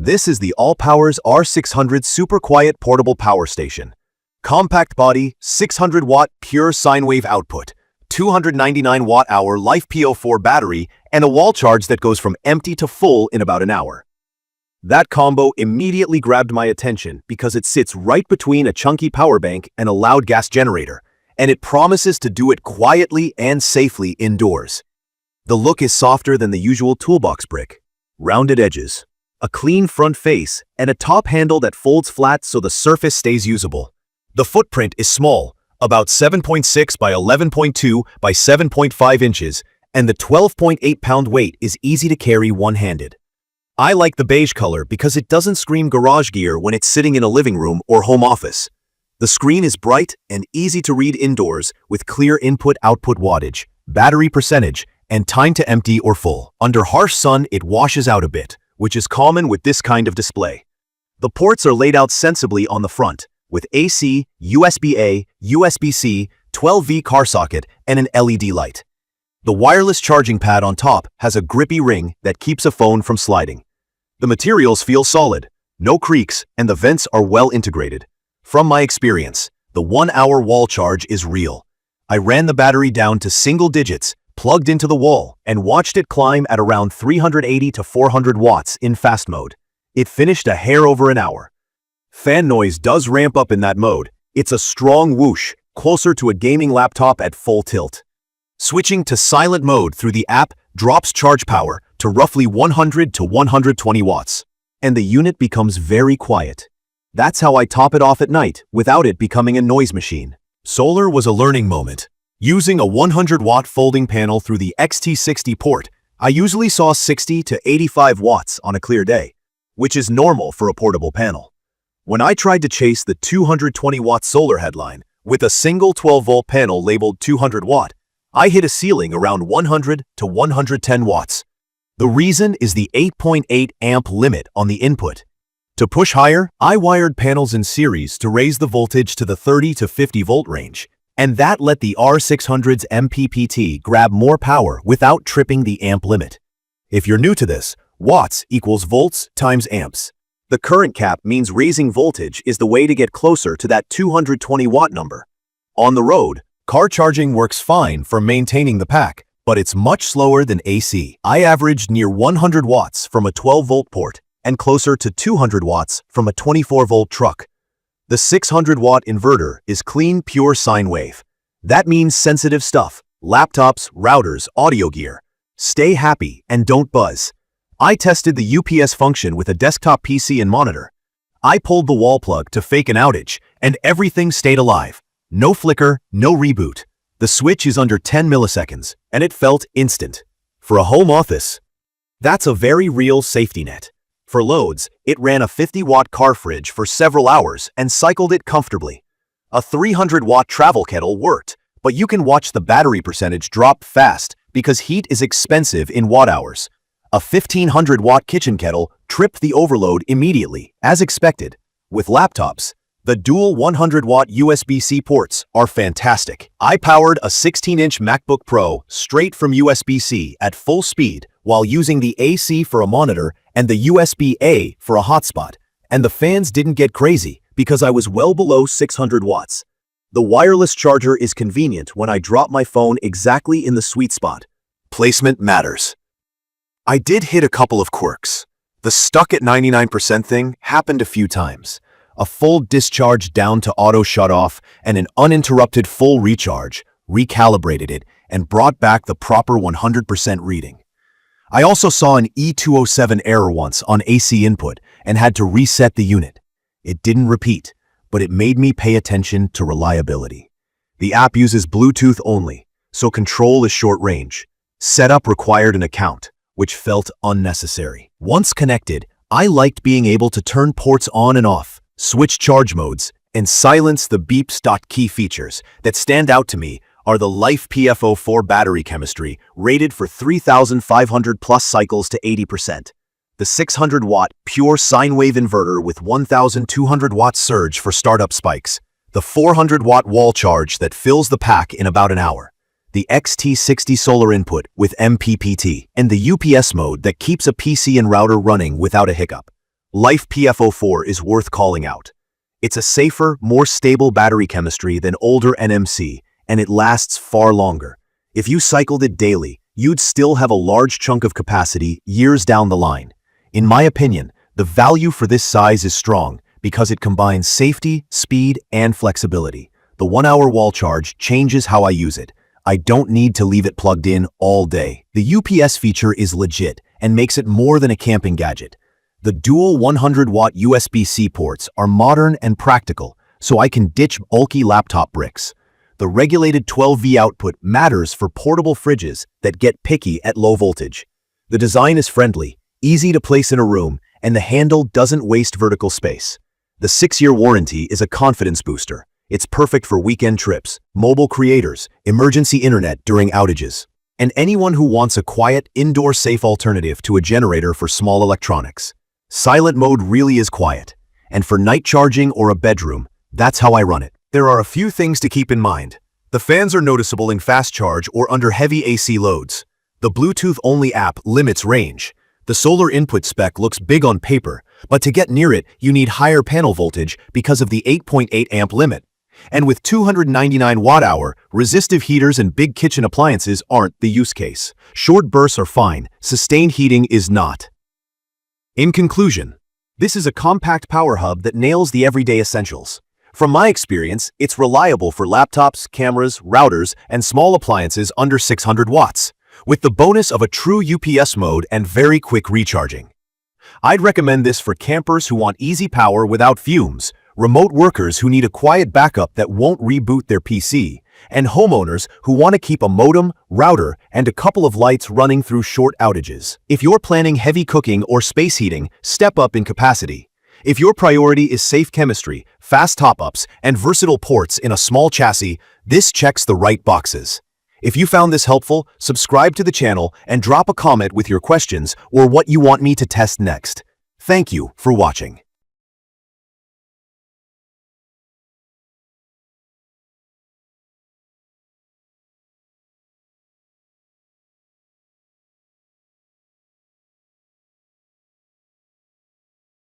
This is the ALLPOWERS R600 Super Quiet Portable Power Station. Compact body, 600 watt pure sine wave output, 299 watt-hour LiFePO4 battery, and a wall charge that goes from empty to full in about an hour. That combo immediately grabbed my attention because it sits right between a chunky power bank and a loud gas generator, and it promises to do it quietly and safely indoors. The look is softer than the usual toolbox brick. Rounded edges, a clean front face, and a top handle that folds flat so the surface stays usable. The footprint is small, about 7.6 by 11.2 by 7.5 inches, and the 12.8-pound weight is easy to carry one-handed. I like the beige color because it doesn't scream garage gear when it's sitting in a living room or home office. The screen is bright and easy to read indoors with clear input-output wattage, battery percentage, and time to empty or full. Under harsh sun, it washes out a bit, which is common with this kind of display. The ports are laid out sensibly on the front, with AC, USB-A, USB-C, 12V car socket, and an LED light. The wireless charging pad on top has a grippy ring that keeps a phone from sliding. The materials feel solid, no creaks, and the vents are well integrated. From my experience, the 1-hour wall charge is real. I ran the battery down to single digits, plugged into the wall, and watched it climb at around 380 to 400 watts in fast mode. It finished a hair over an hour. Fan noise does ramp up in that mode. It's a strong whoosh, closer to a gaming laptop at full tilt. Switching to silent mode through the app drops charge power to roughly 100 to 120 watts, and the unit becomes very quiet. That's how I top it off at night without it becoming a noise machine. Solar was a learning moment. Using a 100-watt folding panel through the XT60 port, I usually saw 60 to 85 watts on a clear day, which is normal for a portable panel. When I tried to chase the 220-watt solar headline with a single 12-volt panel labeled 200 watt, I hit a ceiling around 100 to 110 watts. The reason is the 8.8 amp limit on the input. To push higher, I wired panels in series to raise the voltage to the 30 to 50 volt range, and that let the R600's MPPT grab more power without tripping the amp limit. If you're new to this, watts equals volts times amps. The current cap means raising voltage is the way to get closer to that 220 watt number. On the road, car charging works fine for maintaining the pack, but it's much slower than AC. I averaged near 100 watts from a 12-volt port and closer to 200 watts from a 24-volt truck. The 600-watt inverter is clean, pure sine wave. That means sensitive stuff, laptops, routers, audio gear. Stay happy and don't buzz. I tested the UPS function with a desktop PC and monitor. I pulled the wall plug to fake an outage, and everything stayed alive. No flicker, no reboot. The switch is under 10 milliseconds, and it felt instant. For a home office, that's a very real safety net. For loads, it ran a 50-watt car fridge for several hours and cycled it comfortably. A 300-watt travel kettle worked, but you can watch the battery percentage drop fast because heat is expensive in watt-hours. A 1500-watt kitchen kettle tripped the overload immediately, as expected. With laptops, the dual 100-watt USB-C ports are fantastic. I powered a 16-inch MacBook Pro straight from USB-C at full speed while using the AC for a monitor and the USB-A for a hotspot, and the fans didn't get crazy because I was well below 600 watts. The wireless charger is convenient when I drop my phone exactly in the sweet spot. Placement matters. I did hit a couple of quirks. The stuck at 99% thing happened a few times. A full discharge down to auto shut off and an uninterrupted full recharge recalibrated it and brought back the proper 100% reading. I also saw an E207 error once on AC input and had to reset the unit. It didn't repeat, but it made me pay attention to reliability. The app uses Bluetooth only, so control is short range. Setup required an account, which felt unnecessary. Once connected, I liked being able to turn ports on and off, switch charge modes, and silence the beeps. Key features that stand out to me are the LiFePO4 battery chemistry, rated for 3,500 plus cycles to 80%. The 600-watt pure sine wave inverter with 1,200 watt surge for startup spikes. The 400-watt wall charge that fills the pack in about an hour. The XT60 solar input with MPPT, and the UPS mode that keeps a PC and router running without a hiccup. LifePFO4 is worth calling out. It's a safer, more stable battery chemistry than older NMC, and it lasts far longer. If you cycled it daily, you'd still have a large chunk of capacity years down the line. In my opinion, the value for this size is strong because it combines safety, speed, and flexibility. The 1-hour wall charge changes how I use it. I don't need to leave it plugged in all day. The UPS feature is legit and makes it more than a camping gadget. The dual 100-watt USB-C ports are modern and practical, so I can ditch bulky laptop bricks. The regulated 12V output matters for portable fridges that get picky at low voltage. The design is friendly, easy to place in a room, and the handle doesn't waste vertical space. The 6-year warranty is a confidence booster. It's perfect for weekend trips, mobile creators, emergency internet during outages, and anyone who wants a quiet, indoor safe alternative to a generator for small electronics. Silent mode really is quiet, and for night charging or a bedroom, that's how I run it. There are a few things to keep in mind. The fans are noticeable in fast charge or under heavy AC loads. The Bluetooth-only app limits range. The solar input spec looks big on paper, but to get near it, you need higher panel voltage because of the 8.8 amp limit. And with 299 watt-hour, resistive heaters and big kitchen appliances aren't the use case. Short bursts are fine, sustained heating is not. In conclusion, this is a compact power hub that nails the everyday essentials. From my experience, it's reliable for laptops, cameras, routers, and small appliances under 600 watts, with the bonus of a true UPS mode and very quick recharging. I'd recommend this for campers who want easy power without fumes, remote workers who need a quiet backup that won't reboot their PC, and homeowners who want to keep a modem, router, and a couple of lights running through short outages. If you're planning heavy cooking or space heating, step up in capacity. If your priority is safe chemistry, fast top-ups, and versatile ports in a small chassis, this checks the right boxes. If you found this helpful, subscribe to the channel and drop a comment with your questions or what you want me to test next. Thank you for watching.